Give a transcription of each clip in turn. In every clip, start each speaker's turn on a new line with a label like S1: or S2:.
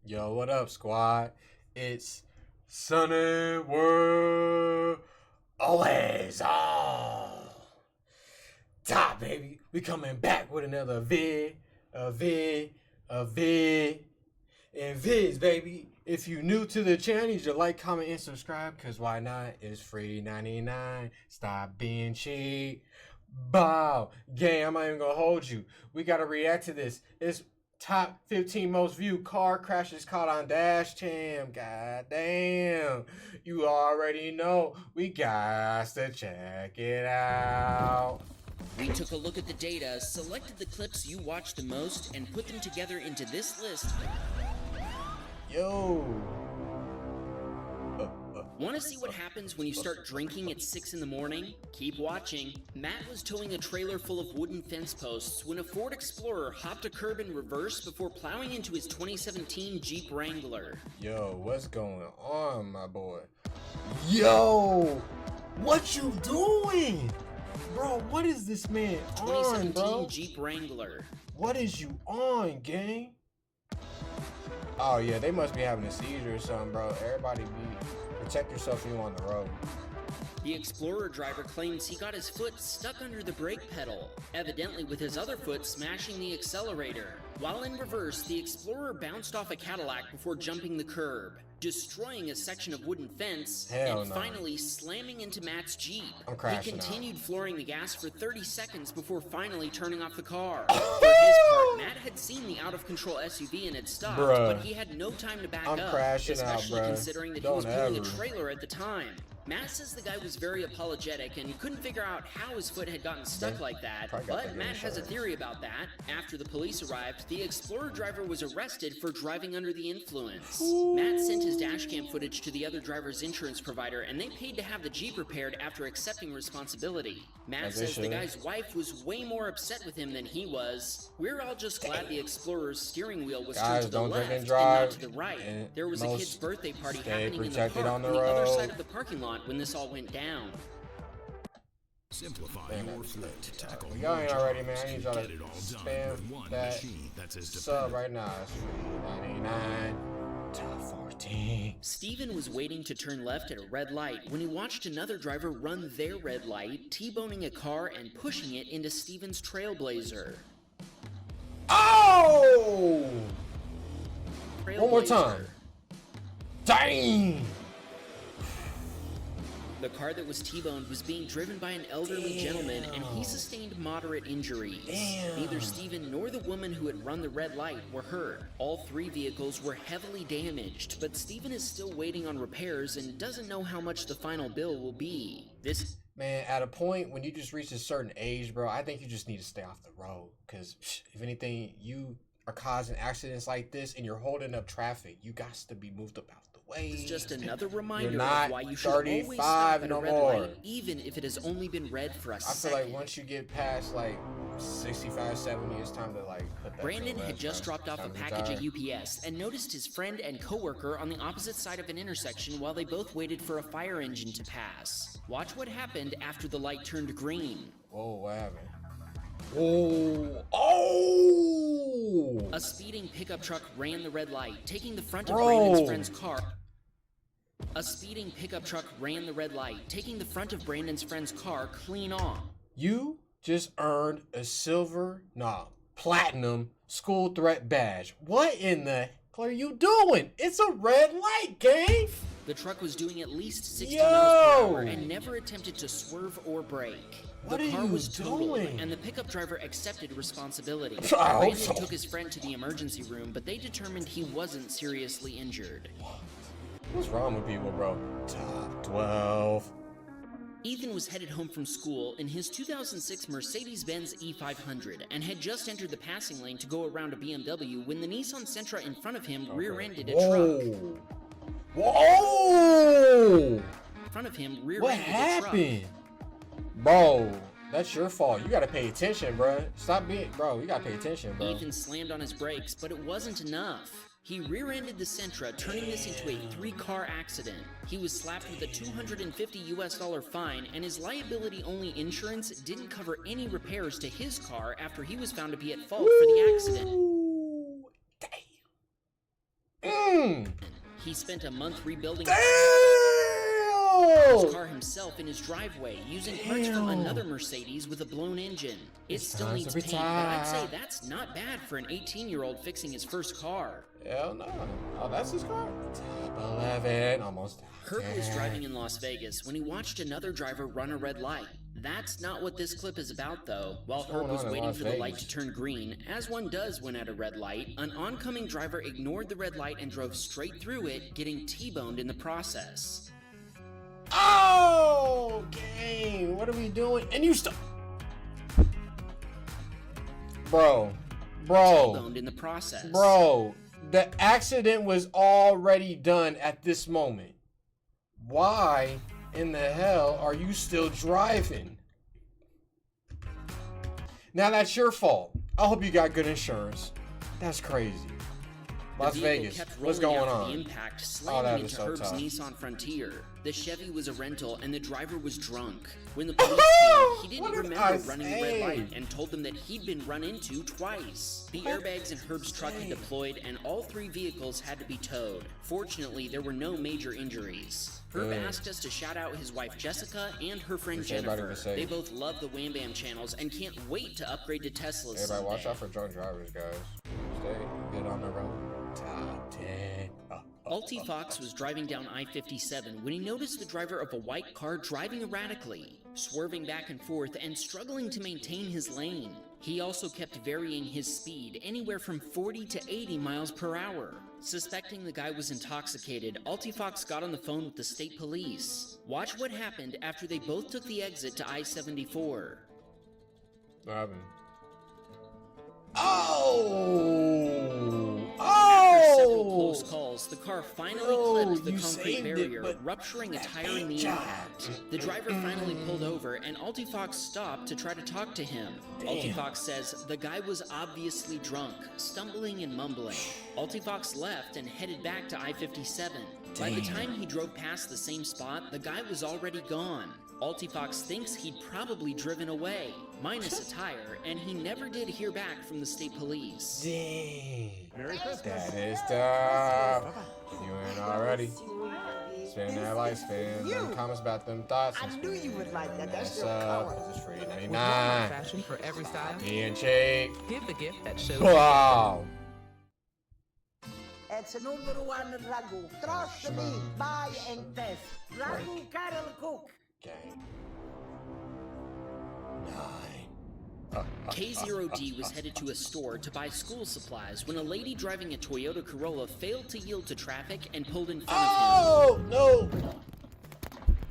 S1: Yo, what up, squad? It's Sunny World always on top, baby. We coming back with another vid, and vids, baby. If you new to the channel, you should like, comment, and subscribe, cause why not? It's free 99. Stop being cheap. Bow. Gang, I'm not even gonna hold you. We gotta react to this. It's top 15 most viewed car crashes caught on dash cam. God damn. You already know. We got to check it out.
S2: We took a look at the data, selected the clips you watched the most, and put them together into this list.
S1: Yo.
S2: Want to see what happens when you start drinking at 6 in the morning? Keep watching. Matt was towing a trailer full of wooden fence posts when a Ford Explorer hopped a curb in reverse before plowing into his 2017 Jeep Wrangler.
S1: Yo, what's going on, my boy? Yo, what you doing? Bro, what is this man on,
S2: 2017
S1: bro?
S2: Jeep Wrangler.
S1: What is you on, gang? Oh, yeah, they must be having a seizure or something, bro. Everybody protect yourself when you're on the road.
S2: The Explorer driver claims he got his foot stuck under the brake pedal, evidently with his other foot smashing the accelerator. While in reverse, the Explorer bounced off a Cadillac before jumping the curb, destroying a section of wooden fence, and finally slamming into Matt's Jeep. He continued flooring the gas for 30 seconds before finally turning off the car. For his part, Matt had seen the out-of-control SUV and had stopped, but he had no time to back up, especially considering that he was pulling a trailer at the time. Matt says the guy was very apologetic and couldn't figure out how his foot had gotten stuck like that, but Matt has a theory about that. After the police arrived, the Explorer driver was arrested for driving under the influence. Matt sent his dashcam footage to the other driver's insurance provider, and they paid to have the Jeep repaired after accepting responsibility. Matt says the guy's wife was way more upset with him than he was. We're all just glad the Explorer's steering wheel was turned to the left and not to the right. There was a kid's birthday party happening in the park on the other side of the parking lot when this all went down.
S3: Simplify your fleet. Tackle
S1: y'all ain't already, man. I need y'all to spam that sub right now. It's free 99. Top 14.
S2: Steven was waiting to turn left at a red light when he watched another driver run their red light, T-boning a car and pushing it into Steven's Trailblazer.
S1: Oh! One more time. Dang!
S2: The car that was T-boned was being driven by an elderly gentleman, and he sustained moderate injuries. Neither Steven nor the woman who had run the red light were hurt. All three vehicles were heavily damaged, but Steven is still waiting on repairs and doesn't know how much the final bill will be.
S1: Man, at a point when you just reach a certain age, bro, I think you just need to stay off the road. Because if anything, you are causing accidents like this and you're holding up traffic. You got to be moved up out the way.
S2: It's just another reminder of why you should always stop at a red light, even if it has only been red for a second.
S1: I feel like once you get past like 65, 70, it's time to like put that.
S2: Brandon had just dropped off a package at UPS and noticed his friend and coworker on the opposite side of an intersection while they both waited for a fire engine to pass. Watch what happened after the light turned green.
S1: Whoa, what happened? Oh! Oh!
S2: A speeding pickup truck ran the red light, taking the front of Brandon's friend's car. A speeding pickup truck ran the red light, taking the front of Brandon's friend's car clean off.
S1: You just earned a platinum school threat badge. What in the hell are you doing? It's a red light, gang!
S2: The truck was doing at least 60 miles per hour and never attempted to swerve or brake. The car was totaled, and the pickup driver accepted responsibility. Brandon took his friend to the emergency room, but they determined he wasn't seriously injured.
S1: What's wrong with people, bro? Top 12.
S2: Ethan was headed home from school in his 2006 Mercedes-Benz E500 and had just entered the passing lane to go around a BMW when the Nissan Sentra in front of him rear-ended a truck.
S1: Whoa!
S2: In front of him rear-ended
S1: what happened? Bro, that's your fault. You gotta pay attention, bro. Stop being, bro. You gotta pay attention, bro.
S2: Ethan slammed on his brakes, but it wasn't enough. He rear-ended the Sentra, turning this into a 3-car accident. He was slapped with a $250 fine, and his liability-only insurance didn't cover any repairs to his car after he was found to be at fault for the accident.
S1: Damn.
S2: He spent a month rebuilding
S1: Damn!
S2: his car himself in his driveway using parts from another Mercedes with a blown engine. It still needs paint, but I'd say that's not bad for an 18-year-old fixing his first car.
S1: Hell no. Oh, that's his car? Top 11. Almost.
S2: Herb was driving in Las Vegas when he watched another driver run a red light. That's not what this clip is about, though. While Herb was waiting for the light to turn green, as one does when at a red light, an oncoming driver ignored the red light and drove straight through it, getting T-boned in the process.
S1: Oh, gang, what are we doing? And you stop. Bro.
S2: T-boned in the process.
S1: Bro, the accident was already done at this moment. Why in the hell are you still driving? Now that's your fault. I hope you got good insurance. That's crazy. Las Vegas, what's going on?
S2: The impact slamming into Herb's Nissan Frontier. The Chevy was a rental and the driver was drunk. When the police came, he didn't remember running the red light and told them that he'd been run into twice. The airbags in Herb's truck had deployed and all three vehicles had to be towed. Fortunately, there were no major injuries. Herb asked us to shout out his wife Jessica and her friend Jennifer. They both love the Wham Bam channels and can't wait to upgrade to Teslas.
S1: Everybody watch out for drunk drivers, guys. Stay good on the road. Top 10.
S2: Alti Fox was driving down I-57 when he noticed the driver of a white car driving erratically, swerving back and forth and struggling to maintain his lane. He also kept varying his speed anywhere from 40 to 80 miles per hour. Suspecting the guy was intoxicated, Alti Fox got on the phone with the state police. Watch what happened after they both took the exit to I-74.
S1: What happened?
S2: After several close calls, the car finally clipped the concrete barrier, rupturing a tire in the impact. The driver finally pulled over, and Alti Fox stopped to try to talk to him. Alti Fox says the guy was obviously drunk, stumbling and mumbling. Alti Fox left and headed back to I-57. By the time he drove past the same spot, the guy was already gone. Alti Fox thinks he'd probably driven away, minus a tire, and he never did hear back from the state police.
S1: Dang. That is tough. You ain't already. Spin that light, spin them comments about them thoughts.
S3: I knew you would like that. That's your color.
S1: This is free
S4: With
S1: 99.
S4: fashion for every style.
S1: And cheap.
S4: Give the gift that shows.
S1: Wow.
S3: It's a number one ragu. Trust me, buy and test. Ragu Carol Cook.
S1: Gang. 9.
S2: K0D was headed to a store to buy school supplies when a lady driving a Toyota Corolla failed to yield to traffic and pulled in front of him.
S1: No.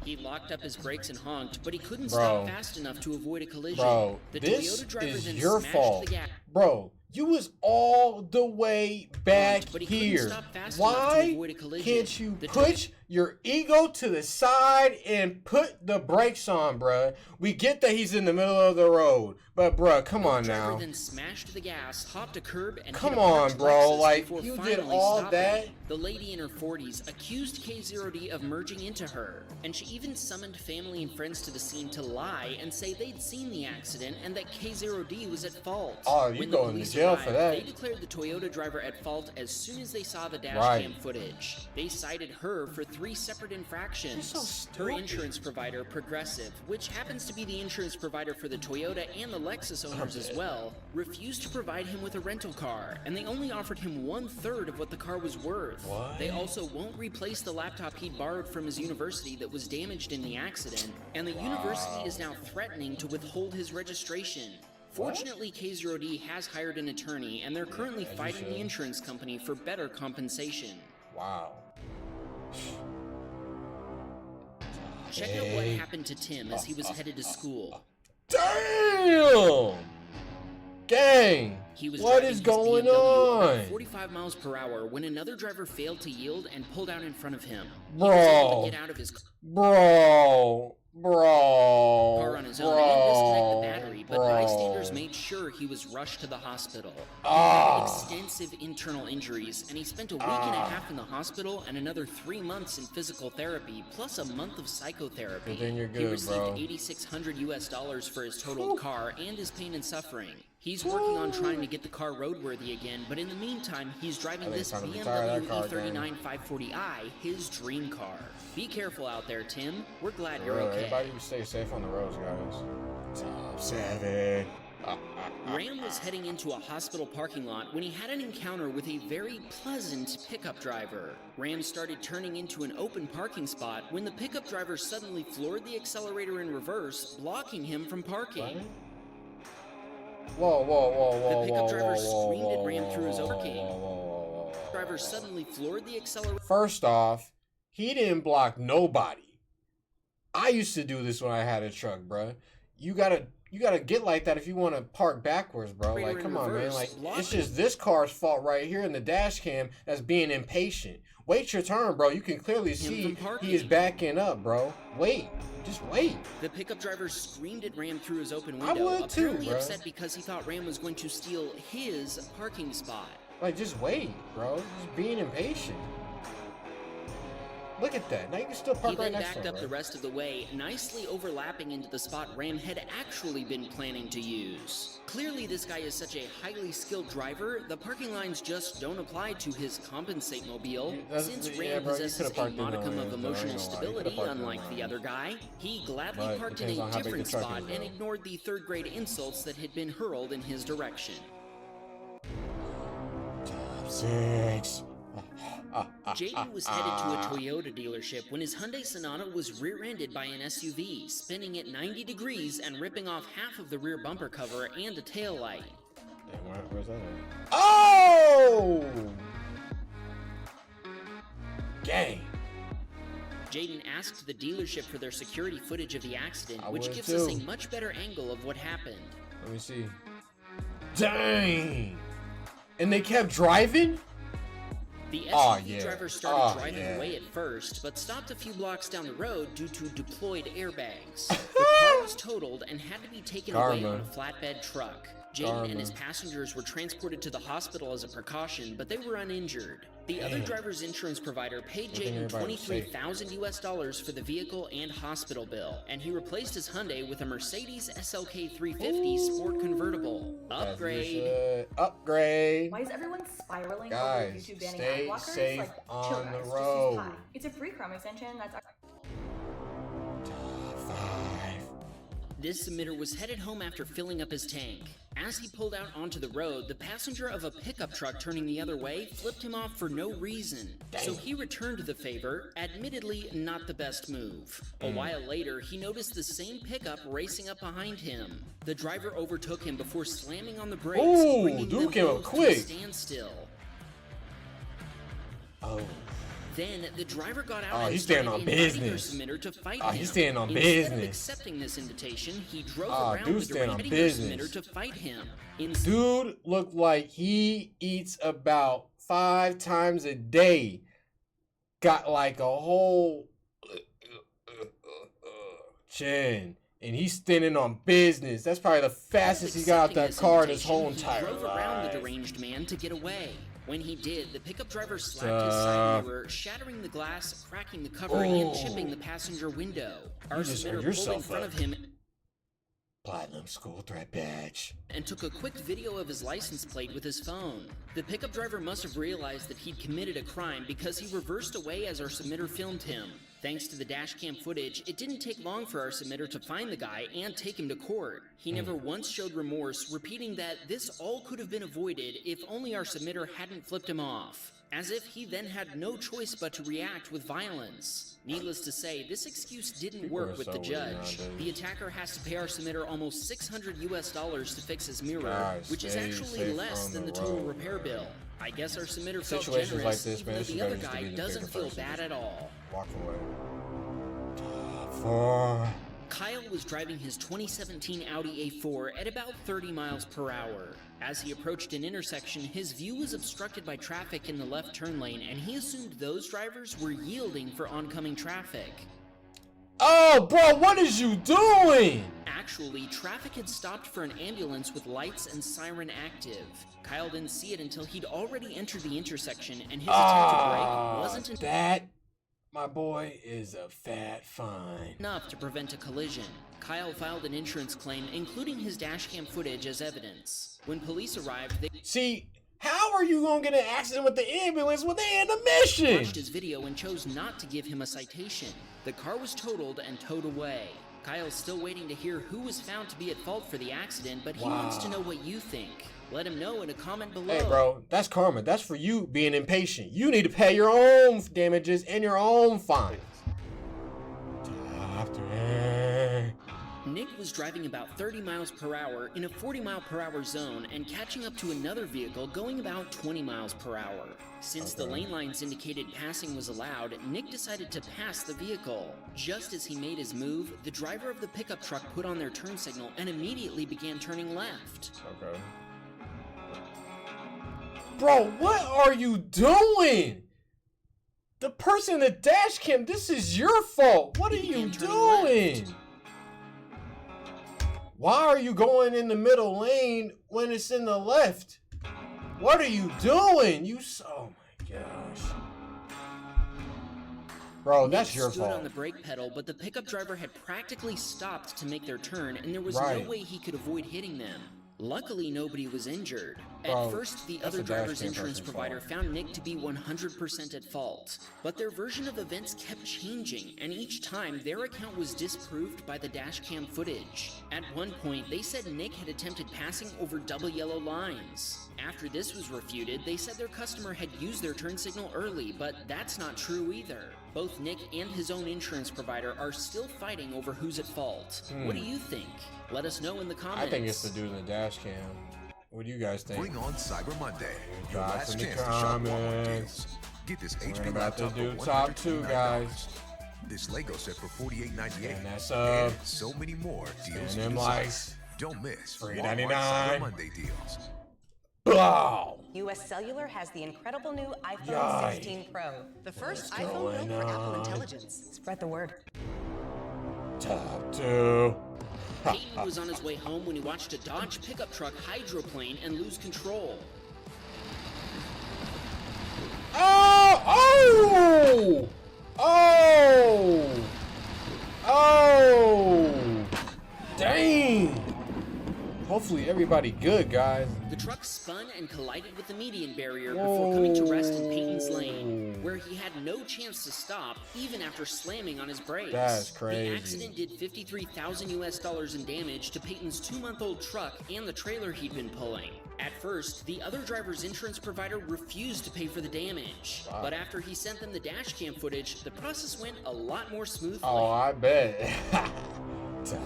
S2: He locked up his brakes and honked, but he couldn't stop fast enough to avoid a collision.
S1: Bro,
S2: The
S1: this
S2: Toyota driver
S1: is
S2: then
S1: your
S2: smashed
S1: fault.
S2: the gas.
S1: Bro, you was all the way back
S2: But he couldn't
S1: here.
S2: stop fast enough to
S1: Why
S2: avoid a collision.
S1: can't you
S2: The
S1: put your ego to the side and put the brakes on, bruh? We get that he's in the middle of the road, but bruh, come on
S2: The driver
S1: now.
S2: then smashed the gas, hopped a curb, and
S1: Come
S2: hit a
S1: on,
S2: parked
S1: bro,
S2: Lexus
S1: like,
S2: before
S1: you did
S2: finally
S1: all
S2: stopping.
S1: that?
S2: The lady in her 40s accused K0D of merging into her, and she even summoned family and friends to the scene to lie and say they'd seen the accident and that K0D was at fault.
S1: Oh, you
S2: When the
S1: going to
S2: police
S1: jail
S2: arrived,
S1: for that.
S2: They declared the Toyota driver at fault as soon as they saw the dash
S1: Right.
S2: cam footage. They cited her for 3 separate infractions.
S1: She's so
S2: Her
S1: stupid.
S2: insurance provider, Progressive, which happens to be the insurance provider for the Toyota and the Lexus owners as well, refused to provide him with a rental car, and they only offered him 1/3 of what the car was worth.
S1: What?
S2: They also won't replace the laptop he'd borrowed from his university that was damaged in the accident, and the university is now threatening to withhold his registration. Fortunately, K0D has hired an attorney, and they're currently fighting the insurance company for better compensation.
S1: Wow.
S2: Check out what happened to Tim as he was headed to school.
S1: Damn! Gang!
S2: He was
S1: What
S2: driving
S1: is
S2: his
S1: going
S2: BMW at
S1: on?
S2: 45 miles per hour when another driver failed to yield and pulled out in front of him. He
S1: Bro.
S2: was able to get out of his
S1: Bro.
S2: car on his own and disconnect the battery, but
S1: bro.
S2: bystanders made sure he was rushed to the hospital. He
S1: Ah.
S2: had extensive internal injuries, and he spent a week and a half in the hospital and another 3 months in physical therapy, plus a month of psychotherapy.
S1: Good thing you're
S2: He
S1: good,
S2: received
S1: bro.
S2: $8,600 for his totaled car and his pain and suffering. He's working on trying to get the car roadworthy again, but in the meantime, he's driving this BMW E39 540i, his dream car. Be careful out there, Tim. We're glad you're okay.
S1: Everybody stay safe on the roads, guys. Top 7.
S2: Ram was heading into a hospital parking lot when he had an encounter with a very pleasant pickup driver. Ram started turning into an open parking spot when the pickup driver suddenly floored the accelerator in reverse, blocking him from parking.
S1: Whoa, whoa, whoa, whoa,
S2: The pickup driver
S1: whoa,
S2: screamed
S1: whoa,
S2: at Ram through his
S1: whoa,
S2: parking. The driver suddenly floored the accelerator.
S1: First off, he didn't block nobody. I used to do this when I had a truck, bruh. You gotta get like that if you want to park backwards, bro. Like, come on, man. Like, it's just this car's fault right here in the dash cam that's being impatient. Wait your turn, bro. You can clearly see he is backing up, bro. Wait. Just wait.
S2: The pickup driver screamed at Ram through his open window,
S1: I would too,
S2: apparently
S1: bro.
S2: upset because he thought Ram was going to steal his parking spot.
S1: Like, just wait, bro. Just being impatient. Look at that. Now you can still park right next to him.
S2: He then backed up the rest of the way, nicely overlapping into the spot Ram had actually been planning to use. Clearly, this guy is such a highly skilled driver, the parking lines just don't apply to his compensate mobile. Since Ram possesses a modicum of emotional stability, unlike the other guy, he gladly parked in a different spot and ignored the third-grade insults that had been hurled in his direction.
S1: Top 6.
S2: Jaden was headed to a Toyota dealership when his Hyundai Sonata was rear-ended by an SUV, spinning at 90 degrees and ripping off half of the rear bumper cover and a taillight.
S1: Where's that at? Oh! Gang.
S2: Jaden asked the dealership for their security footage of the accident, which gives us a much better angle of what happened.
S1: Let me see. Dang! And they kept driving?
S2: The SUV driver started driving away at first, but stopped a few blocks down the road due to deployed airbags. The car was totaled and had to be taken away on a flatbed truck. Jaden and his passengers were transported to the hospital as a precaution, but they were uninjured. The other driver's insurance provider paid Jaden $23,000 for the vehicle and hospital bill, and he replaced his Hyundai with a Mercedes SLK 350 Sport Convertible. Upgrade.
S1: Upgrade.
S5: Why is everyone spiraling
S1: Guys,
S5: over YouTube banning
S1: stay
S5: ad blockers?
S1: safe
S5: Like,
S1: on
S5: chill,
S1: the
S5: guys, just
S1: road.
S5: use Pi. It's a free Chrome extension that's...
S1: Top 5.
S2: This submitter was headed home after filling up his tank. As he pulled out onto the road, the passenger of a pickup truck turning the other way flipped him off for no reason. So he returned the favor, admittedly not the best move. A while later, he noticed the same pickup racing up behind him. The driver overtook him before slamming on the brakes, bringing them both to a standstill.
S1: Oh.
S2: Then the driver got out and
S1: he's
S2: started
S1: standing on
S2: inviting
S1: business.
S2: their submitter to fight him.
S1: He's standing on
S2: Instead
S1: business.
S2: of accepting this invitation, he drove around the
S1: standing on
S2: inviting their submitter to fight him.
S1: Dude looked like he eats about 5 times a day. Got like a whole chin. And he's standing on business. That's probably the fastest he got out that car in his whole entire life.
S2: He drove around the deranged man to get away. When he did, the pickup driver slapped his side mirror, shattering the glass, cracking the cover, and chipping the passenger window. Our submitter pulled in front of him
S1: Platinum school threat badge
S2: and took a quick video of his license plate with his phone. The pickup driver must have realized that he'd committed a crime because he reversed away as our submitter filmed him. Thanks to the dashcam footage, it didn't take long for our submitter to find the guy and take him to court. He never once showed remorse, repeating that this all could have been avoided if only our submitter hadn't flipped him off. As if he then had no choice but to react with violence. Needless to say, this excuse didn't work with the judge. The attacker has to pay our submitter almost $600 to fix his mirror, which is actually less than the total repair bill. I guess our submitter felt generous, even though the other guy doesn't feel bad at all.
S1: Walk away. Top 4.
S2: Kyle was driving his 2017 Audi A4 at about 30 miles per hour. As he approached an intersection, his view was obstructed by traffic in the left turn lane, and he assumed those drivers were yielding for oncoming traffic.
S1: Oh, bro, what is you doing?
S2: Actually, traffic had stopped for an ambulance with lights and siren active. Kyle didn't see it until he'd already entered the intersection, and his attempt to brake wasn't...
S1: My boy is a fat fine.
S2: enough to prevent a collision. Kyle filed an insurance claim, including his dashcam footage as evidence. When police arrived, they
S1: See, how are you gonna get in an accident with the ambulance when they in the mission?
S2: watched his video and chose not to give him a citation. The car was totaled and towed away. Kyle's still waiting to hear who was found to be at fault for the accident, but he wants to know what you think. Let him know in a comment below.
S1: Hey, bro, that's karma. That's for you being impatient. You need to pay your own damages and your own fines.
S2: Nick was driving about 30 miles per hour in a 40-mile-per-hour zone and catching up to another vehicle going about 20 miles per hour. Since the lane lines indicated passing was allowed, Nick decided to pass the vehicle. Just as he made his move, the driver of the pickup truck put on their turn signal and immediately began turning left.
S1: Okay. Bro, what are you doing? The person in the dash cam, this is your fault. What are you doing? Why are you going in the middle lane when it's in the left? What are you doing? Oh my gosh. Bro, that's your
S2: stood
S1: fault.
S2: on the brake pedal, but the pickup driver had practically stopped to make their turn, and there was no way he could avoid hitting them. Luckily, nobody was injured.
S1: Bro,
S2: at first, the
S1: that's
S2: other
S1: a dash
S2: driver's
S1: cam
S2: insurance
S1: person's
S2: provider
S1: fault.
S2: found Nick to be 100% at fault. But their version of events kept changing, and each time, their account was disproved by the dashcam footage. At one point, they said Nick had attempted passing over double yellow lines. After this was refuted, they said their customer had used their turn signal early, but that's not true either. Both Nick and his own insurance provider are still fighting over who's at fault. What do you think? Let us know in the comments.
S1: I think it's the dude in the dash cam. What do you guys think?
S6: Bring on Cyber Monday. Your
S1: Guys
S6: last
S1: in the
S6: chance to shop Walmart
S1: comments.
S6: deals. Get this
S1: We're
S6: HP
S1: about to
S6: laptop
S1: do
S6: for
S1: top two,
S6: $129.
S1: guys.
S6: This Lego set for $48.98.
S1: And that's
S6: And so many more deals.
S1: and them
S6: you
S1: likes.
S6: Don't miss
S1: Free
S6: Walmart
S1: 99.
S6: Cyber Monday deals.
S1: Wow.
S7: US Cellular has the incredible new iPhone
S1: Yikes.
S7: 16 Pro. The first
S1: What's
S7: iPhone built
S1: going
S7: for Apple
S1: on?
S7: Intelligence. Spread the word.
S1: Top two.
S2: Peyton was on his way home when he watched a Dodge pickup truck hydroplane and lose control.
S1: Oh! Oh! Oh! Oh! Dang! Hopefully everybody good, guys.
S2: The truck spun and collided with the median barrier before coming to rest in Peyton's lane, where he had no chance to stop even after slamming on his brakes.
S1: That's crazy.
S2: The accident did $53,000 in damage to Peyton's 2-month-old truck and the trailer he'd been pulling. At first, the other driver's insurance provider refused to pay for the damage.
S1: Wow.
S2: But after he sent them the dash cam footage, the process went a lot more smoothly.
S1: Oh, I bet. Top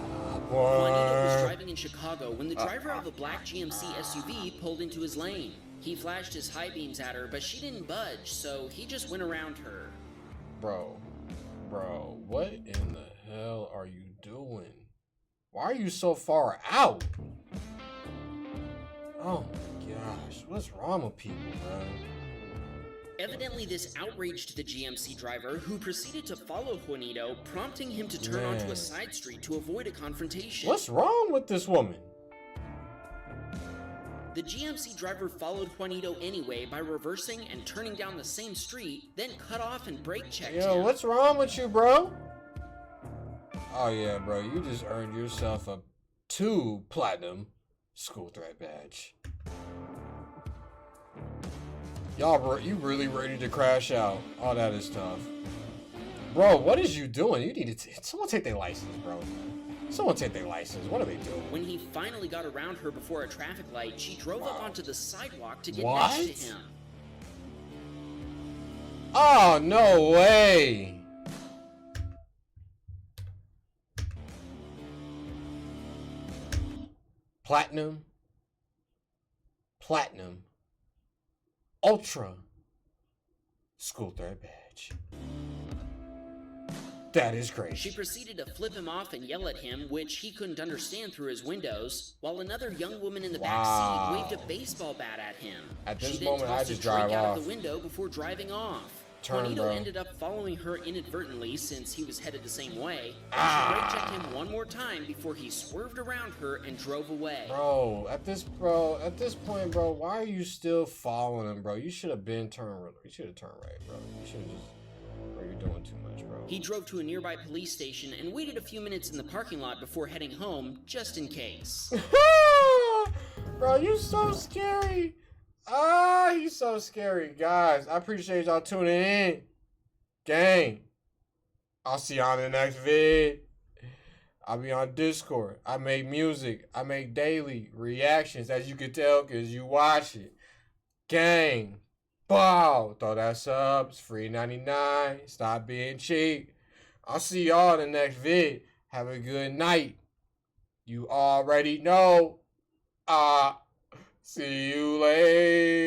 S2: Juanito was
S1: one.
S2: driving in Chicago when the driver of a black GMC SUV pulled into his lane. He flashed his high beams at her, but she didn't budge, so he just went around her.
S1: Bro, what in the hell are you doing? Why are you so far out? Oh my gosh, what's wrong with people, man?
S2: Evidently, this outraged the GMC driver, who proceeded to follow Juanito, prompting him to turn onto
S1: Man.
S2: a side street to avoid a confrontation.
S1: What's wrong with this woman?
S2: The GMC driver followed Juanito anyway by reversing and turning down the same street, then cut off and brake checked
S1: Yo,
S2: him.
S1: what's wrong with you, bro? Oh yeah, bro, you just earned yourself a 2 platinum school threat badge. Y'all, you really ready to crash out? All that is tough. Bro, what is you doing? You need to someone take their license, bro. Someone take their license. What are they doing?
S2: When he finally got around her before a traffic light, she drove up onto the sidewalk to get
S1: What?
S2: next to him.
S1: Oh, no way. Platinum. Ultra. School threat badge. That is crazy.
S2: She proceeded to flip him off and yell at him, which he couldn't understand through his windows, while another young woman in the back
S1: Wow.
S2: seat waved a baseball bat at him.
S1: At this
S2: she then
S1: moment, I
S2: tossed
S1: just
S2: a drink
S1: drive
S2: out
S1: off.
S2: of the window before driving off.
S1: Turn,
S2: Juanito
S1: bro.
S2: ended up following her inadvertently since he was headed the same way.
S1: Ah.
S2: She brake checked him one more time before he swerved around her and drove away.
S1: Bro, at this point, bro, why are you still following him, bro? You should have been turned. You should have turned right, bro. You should have just. Bro, you're doing too much, bro.
S2: He drove to a nearby police station and waited a few minutes in the parking lot before heading home, just in case.
S1: Bro, you so scary. He's so scary. Guys, I appreciate y'all tuning in. Gang. I'll see y'all in the next vid. I'll be on Discord. I make music. I make daily reactions, as you can tell, because you watch it. Gang. Bow. Throw that subs. Free 99. Stop being cheap. I'll see y'all in the next vid. Have a good night. You already know. See you later.